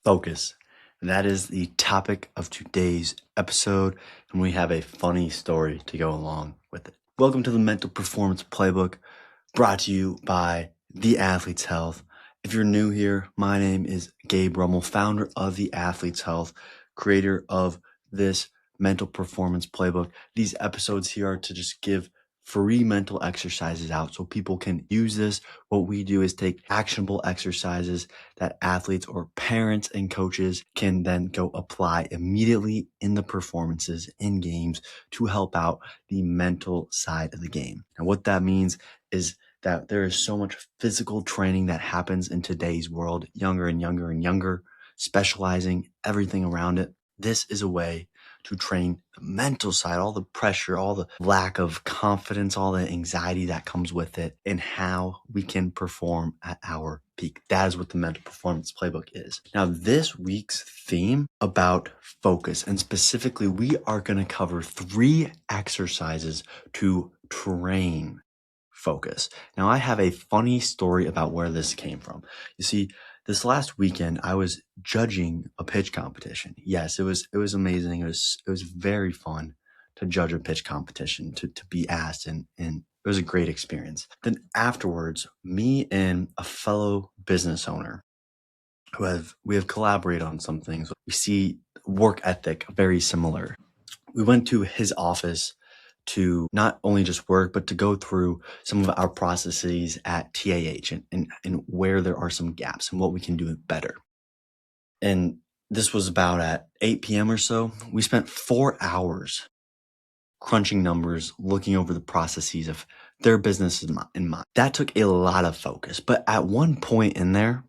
Focus. That is the topic of today's episode, and we have a funny story to go along with it. Welcome to the Mental Performance Playbook, brought to you by The Athlete's Health. If you're new here, my name is Gabe Rummel, founder of The Athlete's Health, creator of this Mental Performance Playbook. These episodes here are to just give free mental exercises out so people can use this. What we do is take actionable exercises that athletes or parents and coaches can then go apply immediately in the performances in games to help out the mental side of the game. And what that means is that there is so much physical training that happens in today's world, younger and younger and younger, specializing everything around it. This is a way to train the mental side, all the pressure, all the lack of confidence, all the anxiety that comes with it, and how we can perform at our peak. That is what the Mental Performance Playbook is. Now, this week's theme about focus, and specifically, we are going to cover 3 exercises to train focus. Now, I have a funny story about where this came from. You see, this last weekend, I was judging a pitch competition. Yes, it was amazing. It was very fun to judge a pitch competition, to be asked, and it was a great experience. Then afterwards, me and a fellow business owner we have collaborated on some things. We see work ethic very similar. We went to his office to not only just work, but to go through some of our processes at TAH and where there are some gaps and what we can do better. And this was about at 8 p.m. or so. We spent 4 hours crunching numbers, looking over the processes of their business in mind. That took a lot of focus. But at one point in there,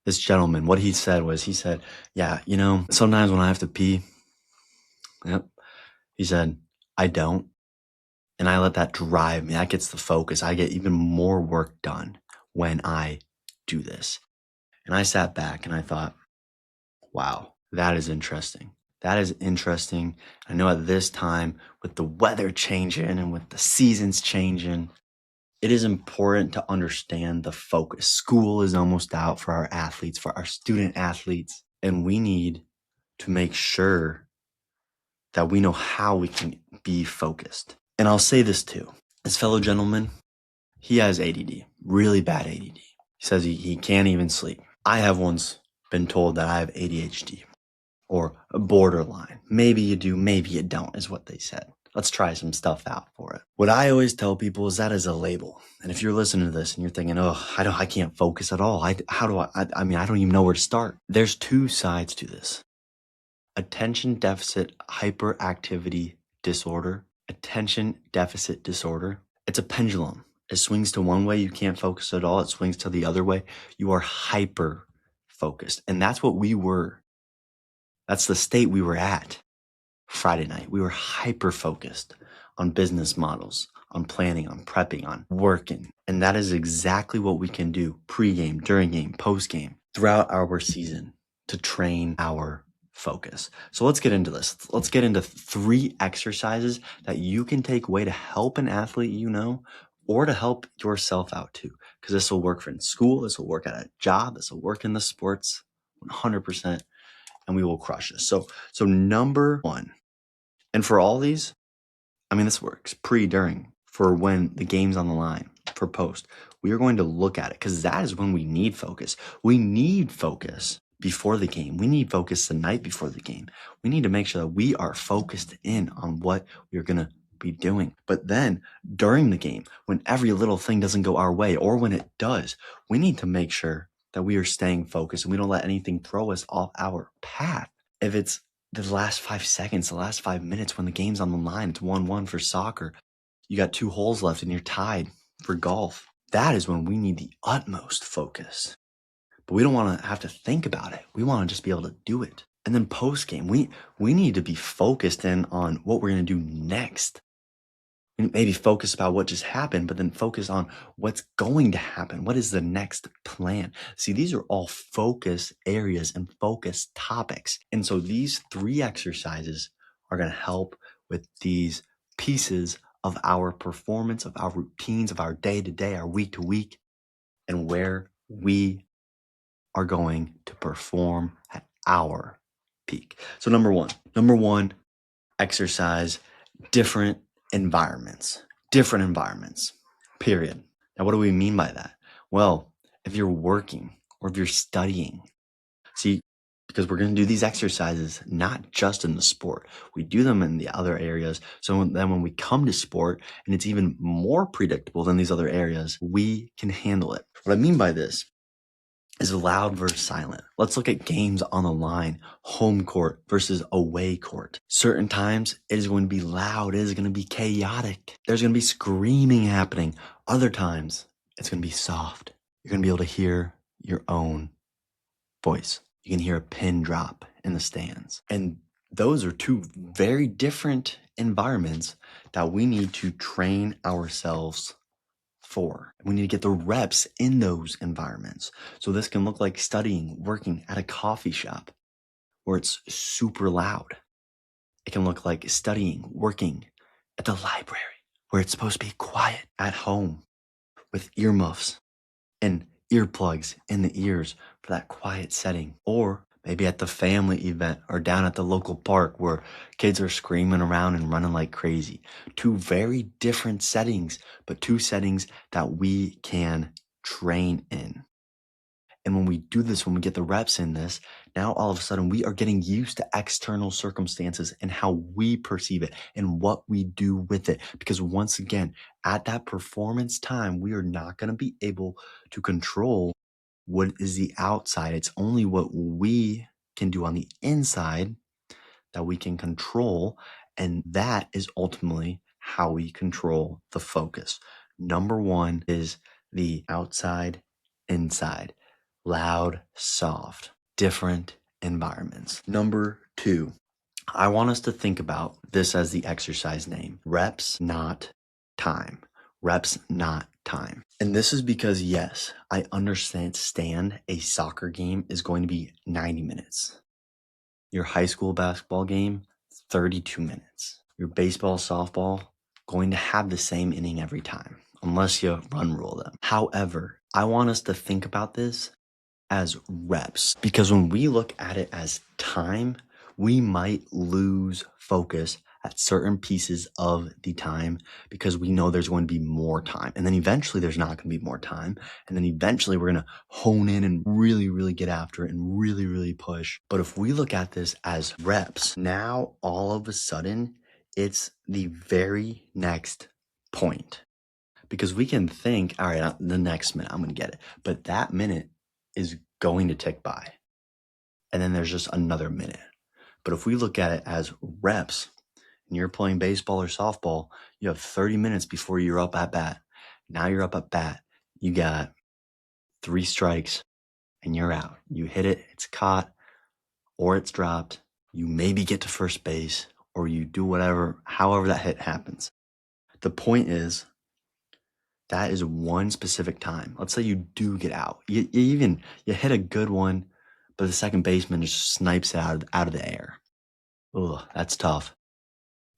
this gentleman, what he said, yeah, sometimes when I have to pee, yep, he said, I don't. And I let that drive me. That gets the focus. I get even more work done when I do this. And I sat back and I thought, wow, that is interesting. That is interesting. I know at this time, with the weather changing and with the seasons changing, it is important to understand the focus. School is almost out for our athletes, for our student athletes, and we need to make sure that we know how we can be focused. And I'll say this too. This fellow gentleman, he has ADD, really bad ADD. He says he can't even sleep. I have once been told that I have ADHD or borderline. Maybe you do, maybe you don't, is what they said. Let's try some stuff out for it. What I always tell people is that is a label. And if you're listening to this and you're thinking, oh, I can't focus at all. I don't even know where to start. There's 2 sides to this. Attention deficit hyperactivity disorder. Attention deficit disorder. It's a pendulum. It swings to one way, you can't focus at all. It swings to the other way, you are hyper focused. And that's what we were. That's the state we were at Friday night. We were hyper focused on business models, on planning, on prepping, on working. And that is exactly what we can do pre-game, during game, post-game, throughout our season to train our focus. So let's get into this. Let's get into 3 exercises that you can take away to help an athlete or to help yourself out too. Because this will work for in school, this will work at a job, this will work in the sports 100%, and we will crush this. So number 1, and for all these, this works pre, during, for when the game's on the line, for post. We are going to look at it because that is when we need focus. We need focus before the game. We need focus the night before the game. We need to make sure that we are focused in on what we're going to be doing. But then during the game, when every little thing doesn't go our way, or when it does, we need to make sure that we are staying focused and we don't let anything throw us off our path. If it's the last 5 seconds, the last 5 minutes when the game's on the line, it's 1-1 for soccer. You got 2 holes left and you're tied for golf. That is when we need the utmost focus. But we don't want to have to think about it. We want to just be able to do it. And then post game, we need to be focused in on what we're going to do next. Maybe focus about what just happened, but then focus on what's going to happen. What is the next plan? See, these are all focus areas and focus topics. And so these 3 exercises are going to help with these pieces of our performance, of our routines, of our day to day, our week to week, and where we are going to perform at our peak. So number one, exercise different environments, period. Now, what do we mean by that? Well, if you're working or if you're studying, see, because we're going to do these exercises not just in the sport, we do them in the other areas. So then when we come to sport and it's even more predictable than these other areas, we can handle it. What I mean by this is loud versus silent. Let's look at games on the line, home court versus away court. Certain times it is going to be loud, it is going to be chaotic. There's going to be screaming happening. Other times it's going to be soft. You're going to be able to hear your own voice. You can hear a pin drop in the stands. And those are two very different environments that we need to train ourselves for. We need to get the reps in those environments. So this can look like studying, working at a coffee shop where it's super loud. It can look like studying, working at the library where it's supposed to be quiet, at home with earmuffs and earplugs in the ears for that quiet setting, or maybe at the family event or down at the local park where kids are screaming around and running like crazy. Two very different settings, but two settings that we can train in. And when we do this, when we get the reps in this, now all of a sudden we are getting used to external circumstances and how we perceive it and what we do with it. Because once again, at that performance time, we are not going to be able to control what is the outside. It's only what we can do on the inside that we can control. And that is ultimately how we control the focus. Number one is the outside, inside, loud, soft, different environments. Number two, I want us to think about this as the exercise name: reps, not time. Reps, not time. And this is because, yes, I understand a soccer game is going to be 90 minutes. Your high school basketball game, 32 minutes. Your baseball, softball, going to have the same inning every time, unless you run rule them. However, I want us to think about this as reps, because when we look at it as time, we might lose focus at certain pieces of the time because we know there's going to be more time. And then eventually there's not going to be more time. And then eventually we're going to hone in and really, really get after it and really, really push. But if we look at this as reps, now all of a sudden it's the very next point. Because we can think, all right, the next minute, I'm going to get it. But that minute is going to tick by. And then there's just another minute. But if we look at it as reps, and you're playing baseball or softball, you have 30 minutes before you're up at bat. Now you're up at bat. You got 3 strikes and you're out. You hit it, it's caught, or it's dropped. You maybe get to first base, or you do whatever, however that hit happens. The point is, that is one specific time. Let's say you do get out. You hit a good one, but the second baseman just snipes it out of the air. Ugh, that's tough.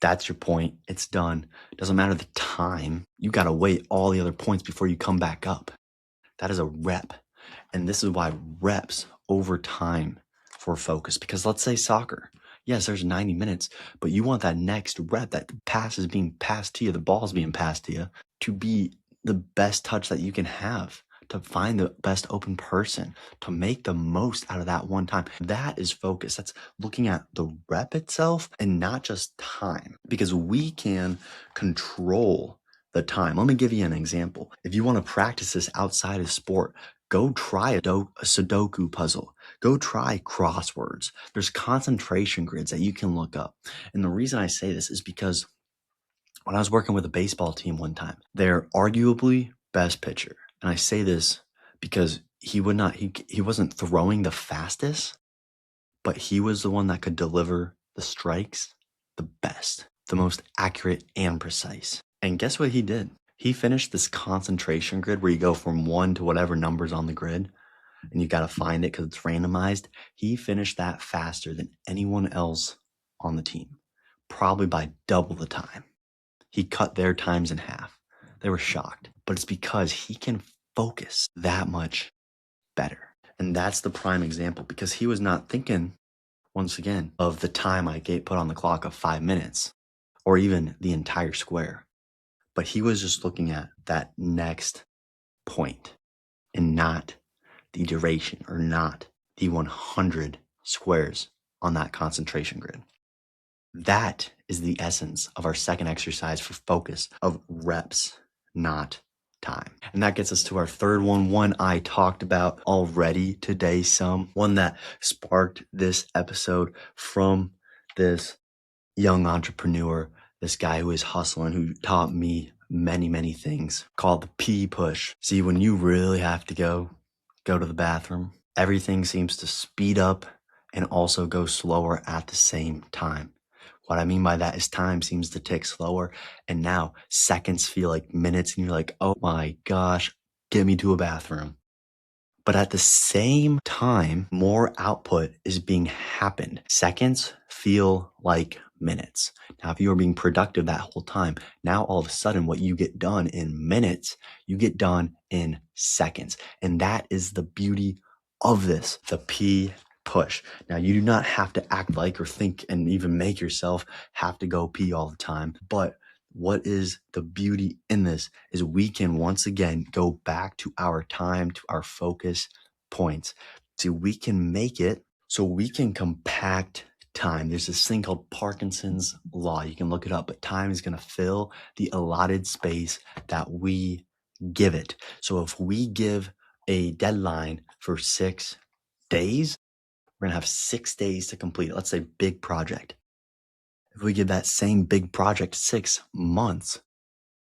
That's your point. It's done. Doesn't matter the time. You got to wait all the other points before you come back up. That is a rep. And this is why reps over time for focus. Because let's say soccer. Yes, there's 90 minutes, but you want that next rep, that pass is being passed to you, the ball's being passed to you, to be the best touch that you can have, to find the best open person, to make the most out of that one time. That is focus. That's looking at the rep itself and not just time, because we can control the time. Let me give you an example. If you want to practice this outside of sport, go try a Sudoku puzzle. Go try crosswords. There's concentration grids that you can look up. And the reason I say this is because when I was working with a baseball team one time, their arguably best pitcher, and I say this because he wasn't throwing the fastest, but he was the one that could deliver the strikes the best, the most accurate and precise. And guess what he did? He finished this concentration grid where you go from 1 to whatever numbers on the grid, and you got to find it because it's randomized. He finished that faster than anyone else on the team, probably by double the time. He cut their times in half. They were shocked, but it's because he can focus that much better. And that's the prime example, because he was not thinking, once again, of the time I put on the clock of 5 minutes or even the entire square. But he was just looking at that next point and not the duration, or not the 100 squares on that concentration grid. That is the essence of our second exercise for focus, of reps, not time. And that gets us to our third one I talked about already today, one that sparked this episode from this young entrepreneur, this guy who is hustling, who taught me many things, called the P push. See, when you really have to go to the bathroom, everything seems to speed up and also go slower at the same time. What I mean by that is time seems to tick slower, and now seconds feel like minutes, and you're like, oh my gosh, get me to a bathroom. But at the same time, more output is being happened. Seconds feel like minutes. Now, if you are being productive that whole time, now all of a sudden what you get done in minutes, you get done in seconds. And that is the beauty of this, the P push. Now, you do not have to act like or think and even make yourself have to go pee all the time. But what is the beauty in this is we can once again go back to our time, to our focus points. See, we can make it so we can compact time. There's this thing called Parkinson's law. You can look it up, but time is going to fill the allotted space that we give it. So if we give a deadline for 6 days, we're going to have 6 days to complete it. Let's say big project. If we give that same big project 6 months,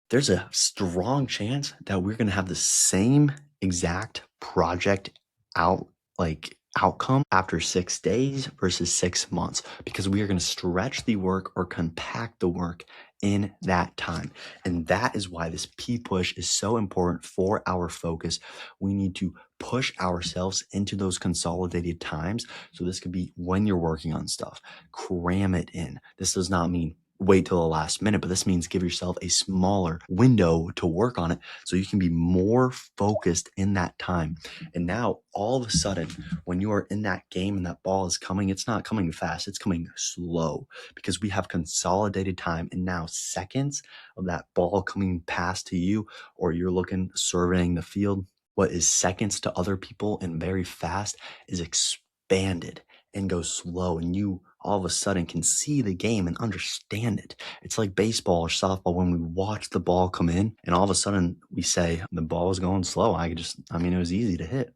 there's a strong chance that we're going to have the same exact project outcome after 6 days versus 6 months, because we are going to stretch the work or compact the work in that time. And that is why this P push is so important for our focus. We need to push ourselves into those consolidated times. So this could be when you're working on stuff, cram it in. This does not mean wait till the last minute, but this means give yourself a smaller window to work on it so you can be more focused in that time. And now all of a sudden, when you are in that game and that ball is coming, it's not coming fast, it's coming slow, because we have consolidated time. And now seconds of that ball coming past to you, or you're surveying the field, what is seconds to other people and very fast is expanded and goes slow, and you all of a sudden can see the game and understand it. It's like baseball or softball when we watch the ball come in and all of a sudden we say the ball was going slow. It was easy to hit.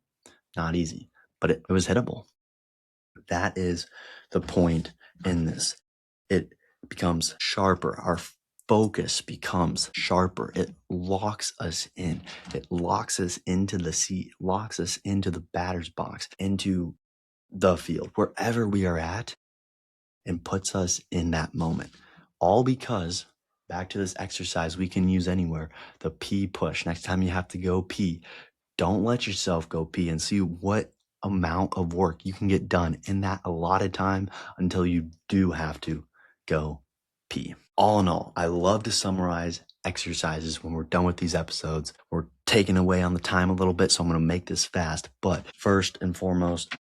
Not easy, but it was hittable. That is the point in this. It becomes sharper. Our focus becomes sharper. It locks us in. It locks us into the seat, locks us into the batter's box, into the field, wherever we are at, and puts us in that moment. All because, back to this exercise we can use anywhere, the P push. Next time you have to go pee, don't let yourself go pee, and see what amount of work you can get done in that allotted time until you do have to go pee. All in all, I love to summarize exercises when we're done with these episodes. We're taking away on the time a little bit, so I'm going to make this fast. But first and foremost,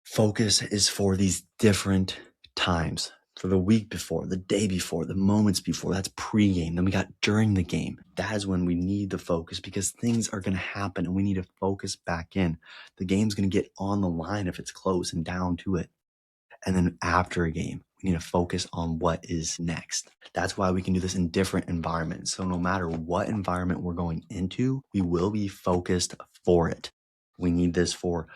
focus is for these different times, for the week before, the day before, the moments before. That's pregame. Then we got during the game. That is when we need the focus, because things are going to happen and we need to focus back in. The game's going to get on the line if it's close and down to it. And then after a game, we need to focus on what is next. That's why we can do this in different environments. So no matter what environment we're going into, we will be focused for it. We need this for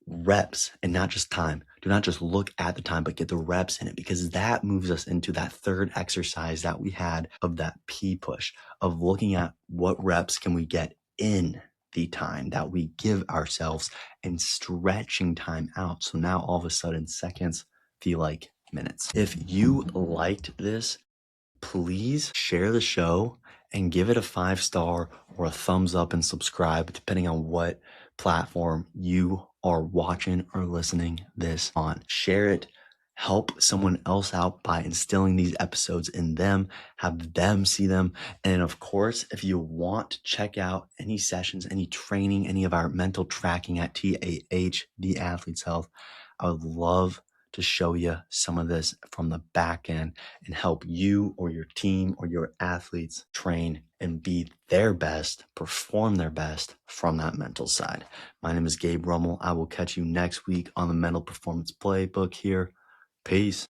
reps and not just time. Do not just look at the time, but get the reps in it, because that moves us into that third exercise that we had of that P push, of looking at what reps can we get in the time that we give ourselves and stretching time out. So now all of a sudden seconds feel like minutes. If you liked this, please share the show and give it a 5-star or a thumbs up and subscribe, depending on what platform you are watching or listening this on. Share it help someone else out by instilling these episodes in them, have them see them. And of course, if you want to check out any sessions, any training, any of our mental tracking at TAH, The Athlete's Health, I would love to show you some of this from the back end and help you or your team or your athletes train and be their best, perform their best from that mental side. My name is Gabe Rummel. I will catch you next week on the Mental Performance Playbook here. Peace.